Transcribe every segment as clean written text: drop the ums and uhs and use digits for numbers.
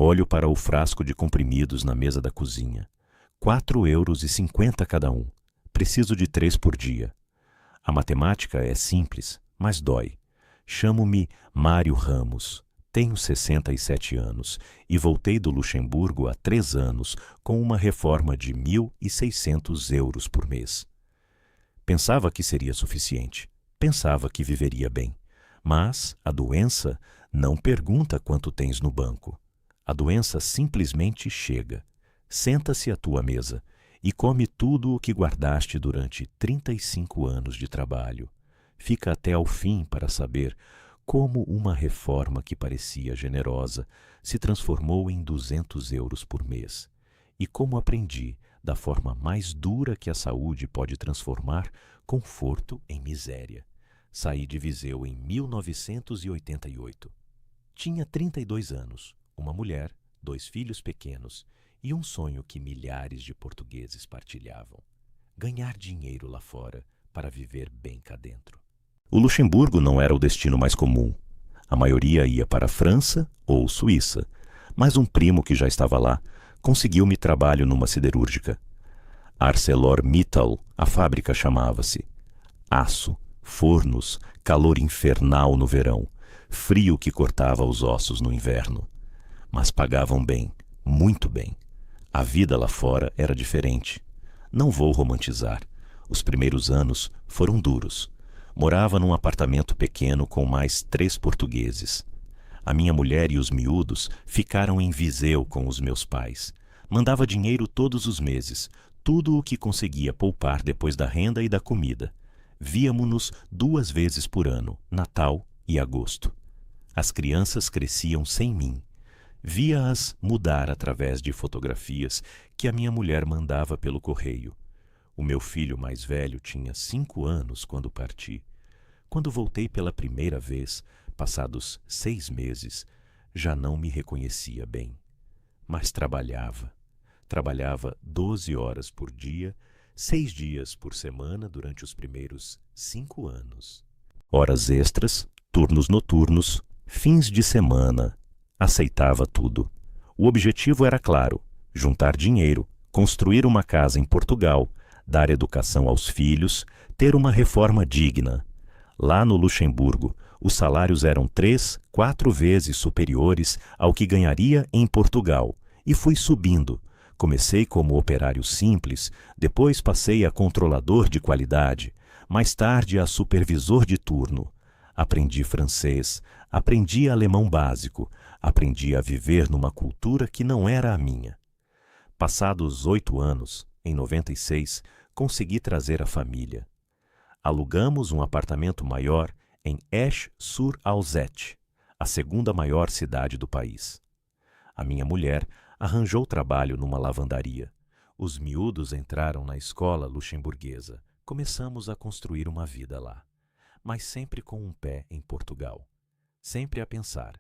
Olho para o frasco de comprimidos na mesa da cozinha. 4,50 € cada um. Preciso de 3 por dia. A matemática é simples, mas dói. Chamo-me Mário Ramos. Tenho 67 anos e voltei do Luxemburgo há 3 anos com uma reforma de 1.600 € por mês. Pensava que seria suficiente. Pensava que viveria bem. Mas a doença não pergunta quanto tens no banco. A doença simplesmente chega. Senta-se à tua mesa e come tudo o que guardaste durante 35 anos de trabalho. Fica até ao fim para saber como uma reforma que parecia generosa se transformou em 200 € por mês. E como aprendi, da forma mais dura que a saúde pode transformar, conforto em miséria. Saí de Viseu em 1988. Tinha 32 anos, uma mulher, 2 filhos pequenos e um sonho que milhares de portugueses partilhavam: ganhar dinheiro lá fora para viver bem cá dentro. O Luxemburgo não era o destino mais comum. A maioria ia para a França ou Suíça, mas um primo que já estava lá conseguiu-me trabalho numa siderúrgica. ArcelorMittal, a fábrica chamava-se. Aço, fornos, calor infernal no verão, frio que cortava os ossos no inverno. Mas pagavam bem, muito bem. A vida lá fora era diferente. Não vou romantizar. Os primeiros anos foram duros. Morava num apartamento pequeno com mais 3 portugueses. A minha mulher e os miúdos ficaram em Viseu com os meus pais. Mandava dinheiro todos os meses, tudo o que conseguia poupar depois da renda e da comida. Víamo-nos 2 vezes por ano, Natal e agosto. As crianças cresciam sem mim. Via-as mudar através de fotografias que a minha mulher mandava pelo correio. O meu filho mais velho tinha 5 anos quando parti. Quando voltei pela primeira vez, passados 6 meses, já não me reconhecia bem. Mas trabalhava. Trabalhava 12 horas por dia, 6 dias por semana durante os primeiros 5 anos. Horas extras, turnos noturnos, fins de semana. Aceitava tudo. O objetivo era claro: juntar dinheiro, construir uma casa em Portugal, dar educação aos filhos, ter uma reforma digna. Lá no Luxemburgo, os salários eram 3, 4 vezes superiores ao que ganharia em Portugal, e fui subindo. Comecei como operário simples, depois passei a controlador de qualidade, mais tarde a supervisor de turno. Aprendi francês, aprendi alemão básico, aprendi a viver numa cultura que não era a minha. Passados 8 anos, em 96, consegui trazer a família. Alugamos um apartamento maior em Esch-sur-Alzette, a segunda maior cidade do país. A minha mulher arranjou trabalho numa lavandaria. Os miúdos entraram na escola luxemburguesa. Começamos a construir uma vida lá, mas sempre com um pé em Portugal. Sempre a pensar: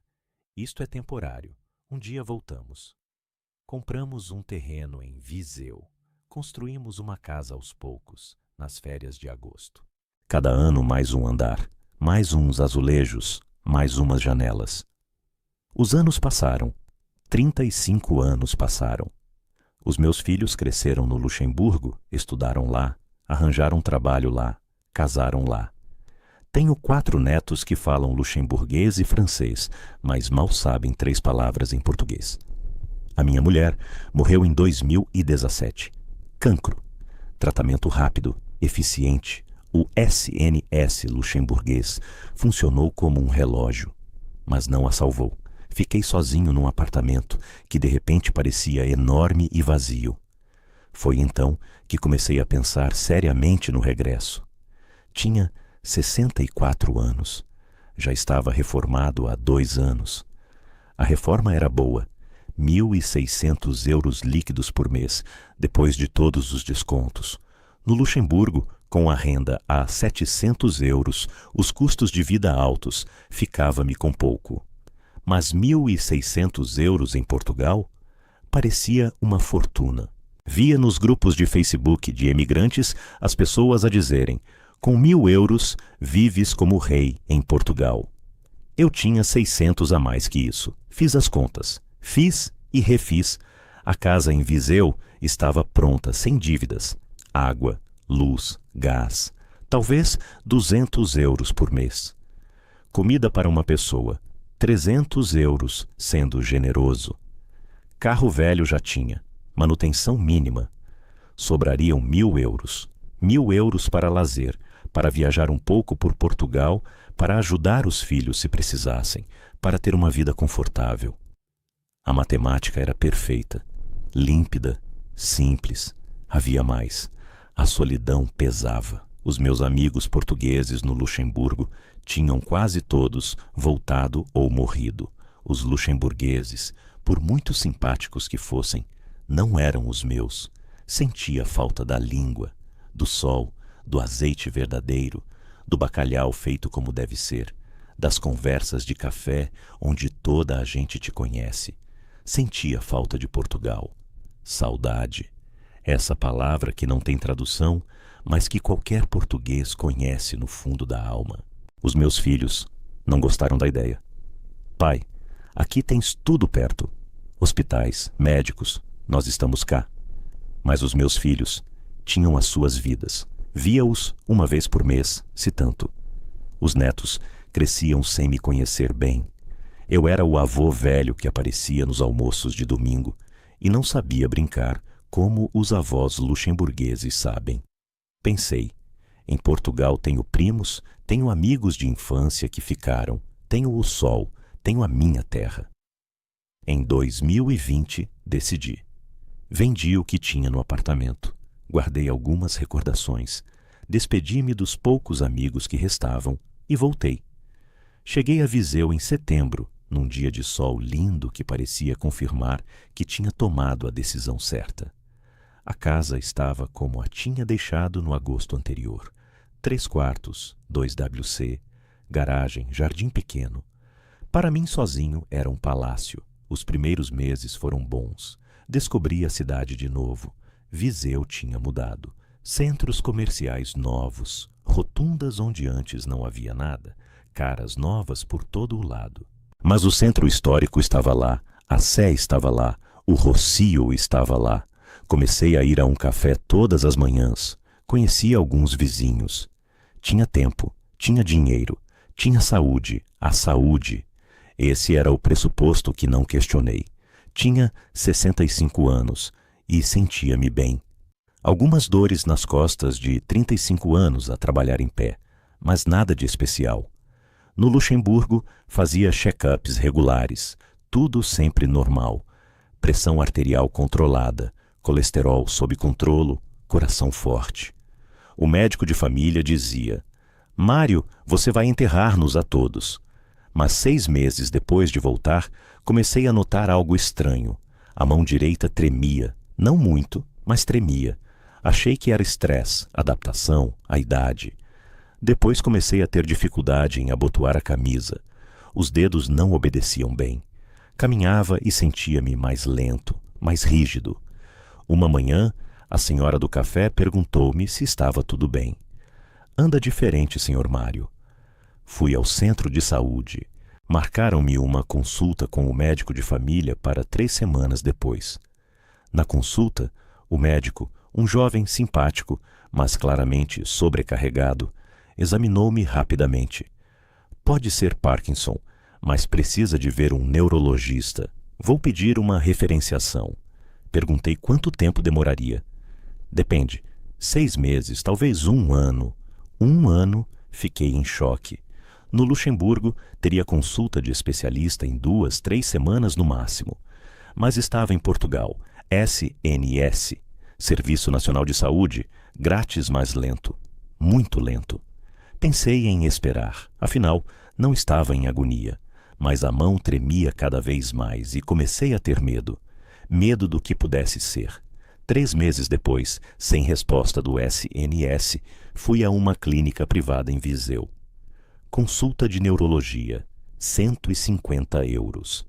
isto é temporário, um dia voltamos. Compramos um terreno em Viseu. Construímos uma casa aos poucos, nas férias de agosto. Cada ano mais um andar, mais uns azulejos, mais umas janelas. Os anos passaram. 35 anos passaram. Os meus filhos cresceram no Luxemburgo, estudaram lá, arranjaram trabalho lá, casaram lá. Tenho 4 netos que falam luxemburguês e francês, mas mal sabem 3 palavras em português. A minha mulher morreu em 2017. Cancro. Tratamento rápido, eficiente. O SNS luxemburguês funcionou como um relógio, mas não a salvou. Fiquei sozinho num apartamento que de repente parecia enorme e vazio. Foi então que comecei a pensar seriamente no regresso. Tinha 64 anos. Já estava reformado há 2 anos. A reforma era boa. 1.600 € líquidos por mês, depois de todos os descontos. No Luxemburgo, com a renda a 700 €, os custos de vida altos, ficava-me com pouco. Mas 1.600 € em Portugal parecia uma fortuna. Via nos grupos de Facebook de emigrantes as pessoas a dizerem: com 1.000 € vives como rei em Portugal. Eu tinha 600 a mais que isso. Fiz as contas. Fiz e refiz. A casa em Viseu estava pronta, sem dívidas. Água, luz, gás. Talvez 200 euros por mês. Comida para uma pessoa, 300 euros, sendo generoso. Carro velho já tinha, manutenção mínima. Sobrariam 1.000 euros. 1.000 euros para lazer, para viajar um pouco por Portugal, para ajudar os filhos se precisassem, para ter uma vida confortável. A matemática era perfeita, límpida, simples. Havia mais. A solidão pesava. Os meus amigos portugueses no Luxemburgo tinham quase todos voltado ou morrido. Os luxemburgueses, por muito simpáticos que fossem, não eram os meus. Sentia falta da língua, do sol, do azeite verdadeiro, do bacalhau feito como deve ser, das conversas de café onde toda a gente te conhece. Sentia falta de Portugal. Saudade. Essa palavra que não tem tradução, mas que qualquer português conhece no fundo da alma. Os meus filhos não gostaram da ideia. Pai, aqui tens tudo perto. Hospitais, médicos, nós estamos cá. Mas os meus filhos tinham as suas vidas. Via-os uma vez por mês, se tanto. Os netos cresciam sem me conhecer bem. Eu era o avô velho que aparecia nos almoços de domingo e não sabia brincar como os avós luxemburgueses sabem. Pensei, em Portugal tenho primos, tenho amigos de infância que ficaram, tenho o sol, tenho a minha terra. Em 2020, decidi. Vendi o que tinha no apartamento, guardei algumas recordações, despedi-me dos poucos amigos que restavam e voltei. Cheguei a Viseu em setembro, num dia de sol lindo que parecia confirmar que tinha tomado a decisão certa. A casa estava como a tinha deixado no agosto anterior. 3 quartos, 2 WC, garagem, jardim pequeno. Para mim sozinho era um palácio. Os primeiros meses foram bons. Descobri a cidade de novo. Viseu tinha mudado. Centros comerciais novos, rotundas onde antes não havia nada, caras novas por todo o lado. Mas o centro histórico estava lá, a Sé estava lá, o Rocio estava lá. Comecei a ir a um café todas as manhãs. Conhecia alguns vizinhos. Tinha tempo, tinha dinheiro, tinha saúde, a saúde. Esse era o pressuposto que não questionei. Tinha 65 anos e sentia-me bem. Algumas dores nas costas de 35 anos a trabalhar em pé, mas nada de especial. No Luxemburgo, fazia check-ups regulares, tudo sempre normal. Pressão arterial controlada, colesterol sob controlo, coração forte. O médico de família dizia: Mário, você vai enterrar-nos a todos. Mas 6 meses depois de voltar, comecei a notar algo estranho. A mão direita tremia, não muito, mas tremia. Achei que era estresse, adaptação, a idade. Depois comecei a ter dificuldade em abotoar a camisa. Os dedos não obedeciam bem. Caminhava e sentia-me mais lento, mais rígido. Uma manhã, a senhora do café perguntou-me se estava tudo bem. Anda diferente, senhor Mário. Fui ao centro de saúde. Marcaram-me uma consulta com o médico de família para 3 semanas depois. Na consulta, o médico, um jovem simpático, mas claramente sobrecarregado, examinou-me rapidamente. Pode ser Parkinson, mas precisa de ver um neurologista. Vou pedir uma referenciação. Perguntei quanto tempo demoraria. Depende. 6 meses, talvez 1 ano. 1 ano, fiquei em choque. No Luxemburgo, teria consulta de especialista em 2, 3 semanas no máximo. Mas estava em Portugal, SNS, Serviço Nacional de Saúde, grátis, mas lento. Muito lento. Pensei em esperar, afinal, não estava em agonia. Mas a mão tremia cada vez mais e comecei a ter medo. Medo do que pudesse ser. 3 meses depois, sem resposta do SNS, fui a uma clínica privada em Viseu. Consulta de neurologia, 150 euros.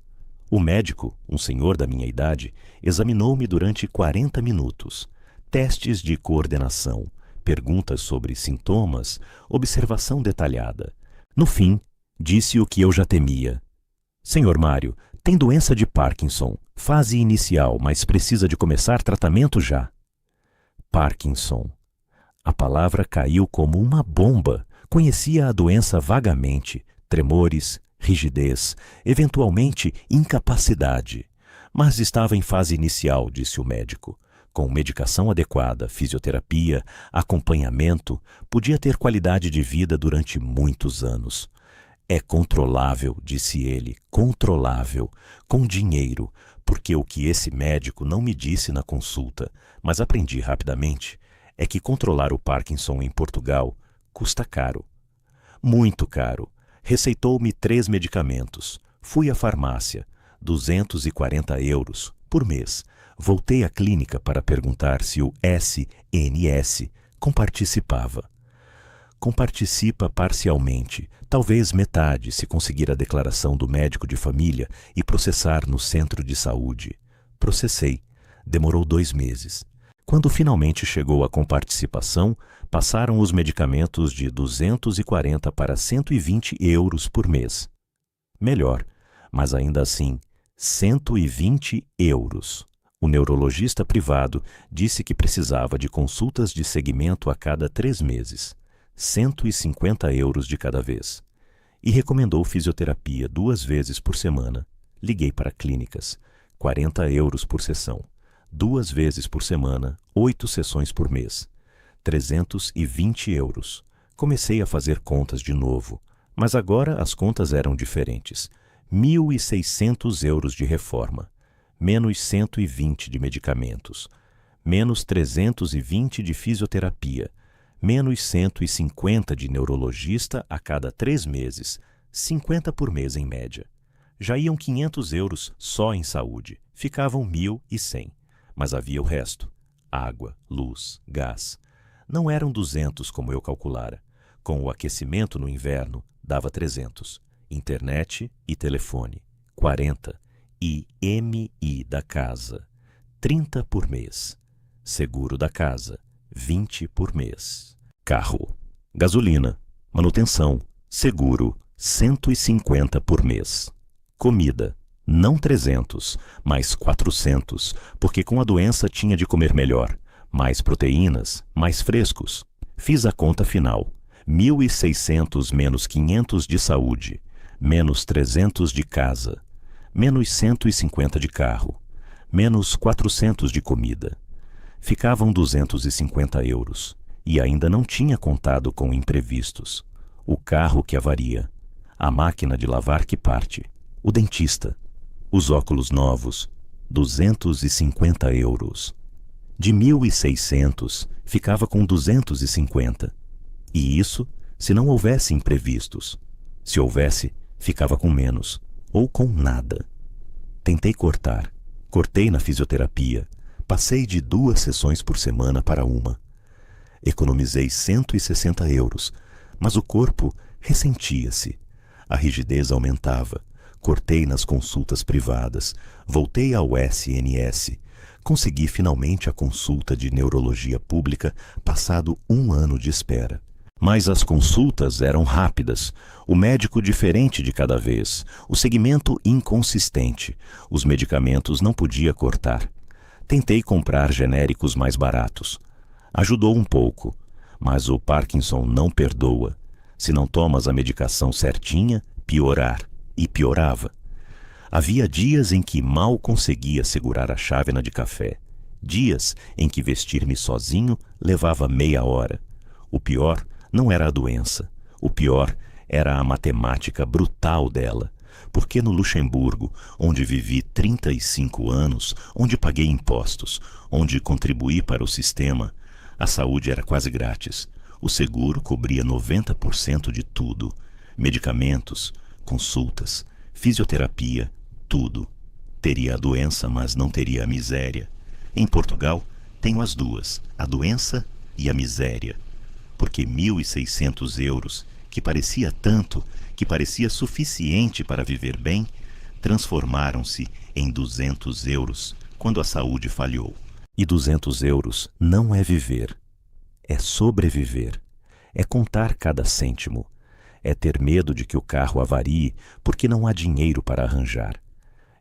O médico, um senhor da minha idade, examinou-me durante 40 minutos. Testes de coordenação, perguntas sobre sintomas, observação detalhada. No fim, disse o que eu já temia. Senhor Mário, Tem doença de Parkinson, fase inicial, mas precisa de começar tratamento já. Parkinson. A palavra caiu como uma bomba. Conhecia a doença vagamente, tremores, rigidez, eventualmente incapacidade. Mas estava em fase inicial, disse o médico. Com medicação adequada, fisioterapia, acompanhamento, podia ter qualidade de vida durante muitos anos. É controlável, disse ele, controlável, com dinheiro, porque o que esse médico não me disse na consulta, mas aprendi rapidamente, é que controlar o Parkinson em Portugal custa caro. Muito caro. Receitou-me 3 medicamentos. Fui à farmácia, 240 euros por mês. Voltei à clínica para perguntar se o SNS comparticipava. Comparticipa parcialmente, talvez metade se conseguir a declaração do médico de família e processar no centro de saúde. Processei. Demorou 2 meses. Quando finalmente chegou a comparticipação, passaram os medicamentos de 240 para 120 euros por mês. Melhor, mas ainda assim, 120 euros. O neurologista privado disse que precisava de consultas de seguimento a cada 3 meses. 150 euros de cada vez. E recomendou fisioterapia 2 vezes por semana. Liguei para clínicas. 40 euros por sessão. 2 vezes por semana, 8 sessões por mês. 320 euros. Comecei a fazer contas de novo, mas agora as contas eram diferentes. 1.600 euros de reforma, menos 120 de medicamentos, menos 320 de fisioterapia, menos 150 de neurologista a cada 3 meses, 50 por mês em média. Já iam 500 euros só em saúde, ficavam 1.100, mas havia o resto, água, luz, gás. Não eram 200 como eu calculara. Com o aquecimento no inverno, dava 300. Internet e telefone, 40. IMI da casa, 30 por mês. Seguro da casa, 20 por mês. Carro, gasolina, manutenção, seguro, 150 por mês. Comida, não 300, mas 400, porque com a doença tinha de comer melhor. Mais proteínas, mais frescos. Fiz a conta final. 1.600 menos 500 de saúde, menos 300 de casa, menos 150 de carro, menos 400 de comida. Ficavam 250 euros. E ainda não tinha contado com imprevistos. O carro que avaria, a máquina de lavar que parte, o dentista, os óculos novos, 250 euros. De 1.600, ficava com 250. E isso se não houvesse imprevistos. Se houvesse, ficava com menos, ou com nada. Tentei cortar. Cortei na fisioterapia. Passei de 2 sessões por semana para 1. Economizei 160 euros, mas o corpo ressentia-se. A rigidez aumentava. Cortei nas consultas privadas. Voltei ao SNS. Consegui finalmente a consulta de neurologia pública, passado 1 ano de espera. Mas as consultas eram rápidas, o médico diferente de cada vez, o segmento inconsistente, os medicamentos não podia cortar. Tentei comprar genéricos mais baratos. Ajudou um pouco, mas o Parkinson não perdoa. Se não tomas a medicação certinha, piorar. E piorava. Havia dias em que mal conseguia segurar a chávena de café. Dias em que vestir-me sozinho levava meia hora. O pior não era a doença. O pior era a matemática brutal dela. Porque no Luxemburgo, onde vivi 35 anos, onde paguei impostos, onde contribuí para o sistema, a saúde era quase grátis. O seguro cobria 90% de tudo. Medicamentos, consultas, fisioterapia, tudo. Teria a doença, mas não teria a miséria. Em Portugal, tenho as duas, a doença e a miséria. Porque 1.600 euros, que parecia tanto, que parecia suficiente para viver bem, transformaram-se em 200 euros quando a saúde falhou. E 200 euros não é viver, é sobreviver, é contar cada cêntimo, é ter medo de que o carro avarie porque não há dinheiro para arranjar,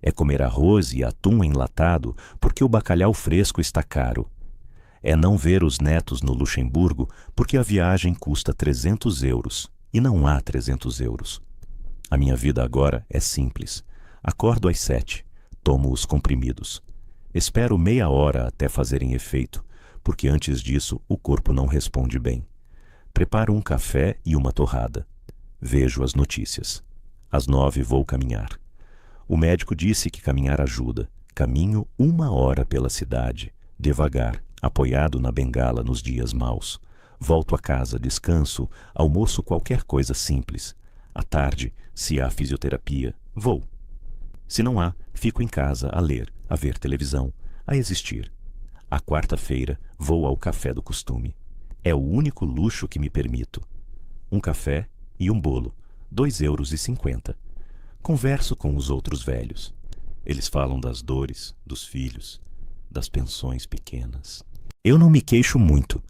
É comer arroz e atum enlatado porque o bacalhau fresco está caro. É não ver os netos no Luxemburgo porque a viagem custa 300 euros e não há 300 euros. A minha vida agora é simples. Acordo às 7, tomo os comprimidos. Espero meia hora até fazerem efeito, porque antes disso o corpo não responde bem. Preparo um café e uma torrada. Vejo as notícias. Às 9 vou caminhar. O médico disse que caminhar ajuda. Caminho 1 hora pela cidade, devagar, apoiado na bengala nos dias maus. Volto a casa, descanso, almoço qualquer coisa simples. À tarde, se há fisioterapia, vou. Se não há, fico em casa a ler, a ver televisão, a existir. À quarta-feira, vou ao café do costume. É o único luxo que me permito. Um café e um bolo, 2,50 euros. Converso com os outros velhos. Eles falam das dores, dos filhos, das pensões pequenas. Eu não me queixo muito,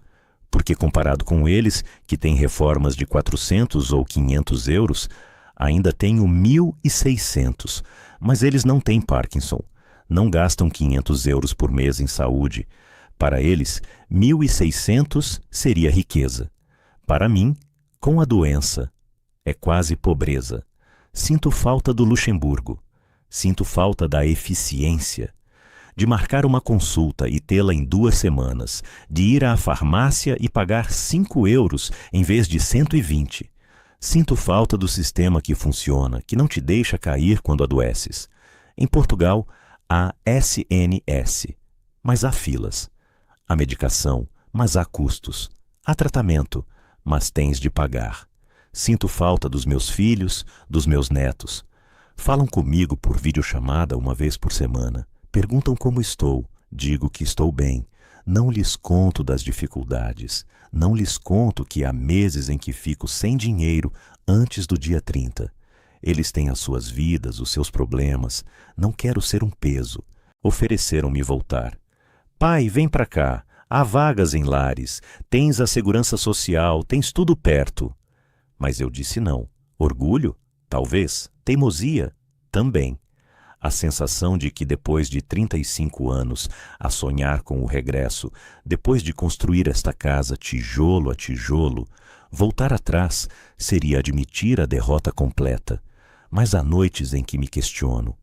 porque comparado com eles, que têm reformas de 400 ou 500 euros, ainda tenho 1.600, mas eles não têm Parkinson, não gastam 500 euros por mês em saúde. Para eles, 1.600 seria riqueza. Para mim, com a doença, é quase pobreza. Sinto falta do Luxemburgo, sinto falta da eficiência, de marcar uma consulta e tê-la em 2 semanas, de ir à farmácia e pagar 5 euros em vez de 120. Sinto falta do sistema que funciona, que não te deixa cair quando adoeces. Em Portugal, há SNS, mas há filas. Há medicação, mas há custos. Há tratamento, mas tens de pagar. Sinto falta dos meus filhos, dos meus netos. Falam comigo por videochamada 1 vez por semana. Perguntam como estou. Digo que estou bem. Não lhes conto das dificuldades. Não lhes conto que há meses em que fico sem dinheiro antes do dia 30. Eles têm as suas vidas, os seus problemas. Não quero ser um peso. Ofereceram-me voltar. Pai, vem para cá. Há vagas em lares. Tens a segurança social, tens tudo perto. Mas eu disse não. Orgulho? Talvez. Teimosia? Também. A sensação de que depois de 35 anos, a sonhar com o regresso, depois de construir esta casa tijolo a tijolo, voltar atrás seria admitir a derrota completa. Mas há noites em que me questiono.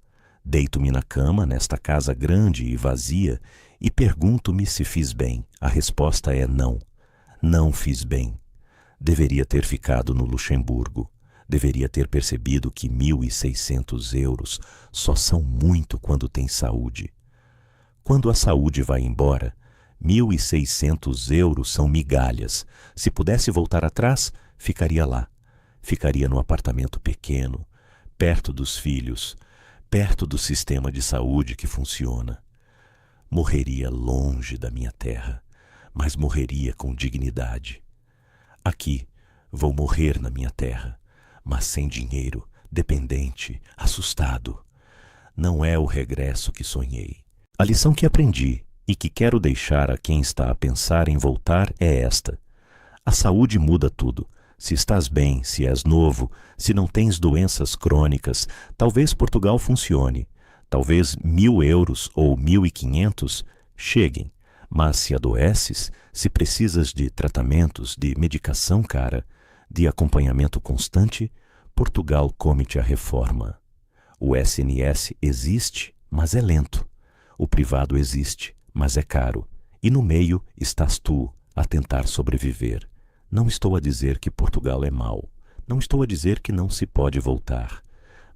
Deito-me na cama, nesta casa grande e vazia, e pergunto-me se fiz bem. A resposta é não. Não fiz bem. Deveria ter ficado no Luxemburgo. Deveria ter percebido que 1.600 euros só são muito quando tem saúde. Quando a saúde vai embora, 1.600 euros são migalhas. Se pudesse voltar atrás, ficaria lá. Ficaria no apartamento pequeno, perto dos filhos, perto do sistema de saúde que funciona. Morreria longe da minha terra, mas morreria com dignidade. Aqui, vou morrer na minha terra, mas sem dinheiro, dependente, assustado. Não é o regresso que sonhei. A lição que aprendi e que quero deixar a quem está a pensar em voltar é esta. A saúde muda tudo. Se estás bem, se és novo, se não tens doenças crônicas, talvez Portugal funcione. Talvez 1.000 euros ou 1.500 cheguem. Mas se adoeces, se precisas de tratamentos, de medicação cara, de acompanhamento constante, Portugal come-te a reforma. O SNS existe, mas é lento. O privado existe, mas é caro. E no meio estás tu a tentar sobreviver. Não estou a dizer que Portugal é mau. Não estou a dizer que não se pode voltar.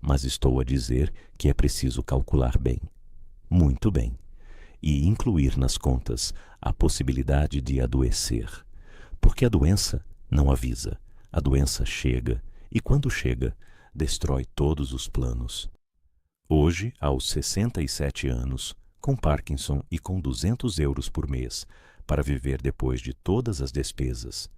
Mas estou a dizer que é preciso calcular bem. Muito bem. E incluir nas contas a possibilidade de adoecer. Porque a doença não avisa. A doença chega e, quando chega, destrói todos os planos. Hoje, aos 67 anos, com Parkinson e com 200 euros por mês, para viver depois de todas as despesas,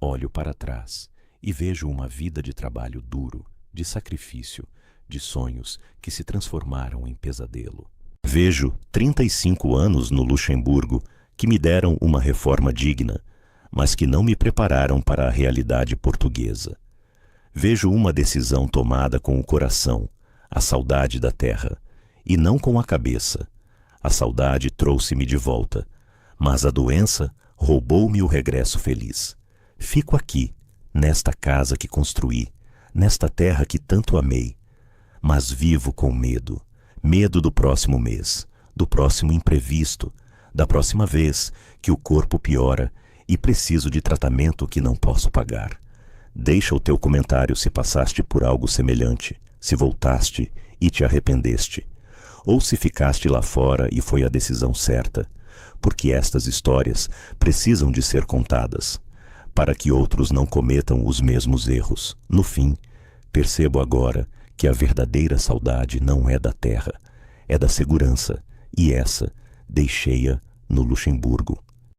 olho para trás e vejo uma vida de trabalho duro, de sacrifício, de sonhos que se transformaram em pesadelo. Vejo 35 anos no Luxemburgo que me deram uma reforma digna, mas que não me prepararam para a realidade portuguesa. Vejo uma decisão tomada com o coração, a saudade da terra, e não com a cabeça. A saudade trouxe-me de volta, mas a doença roubou-me o regresso feliz. Fico aqui, nesta casa que construí, nesta terra que tanto amei, mas vivo com medo, medo do próximo mês, do próximo imprevisto, da próxima vez que o corpo piora e preciso de tratamento que não posso pagar. Deixa o teu comentário se passaste por algo semelhante, se voltaste e te arrependeste, ou se ficaste lá fora e foi a decisão certa, porque estas histórias precisam de ser contadas, para que outros não cometam os mesmos erros. No fim, percebo agora que a verdadeira saudade não é da terra, é da segurança, e essa deixei-a no Luxemburgo.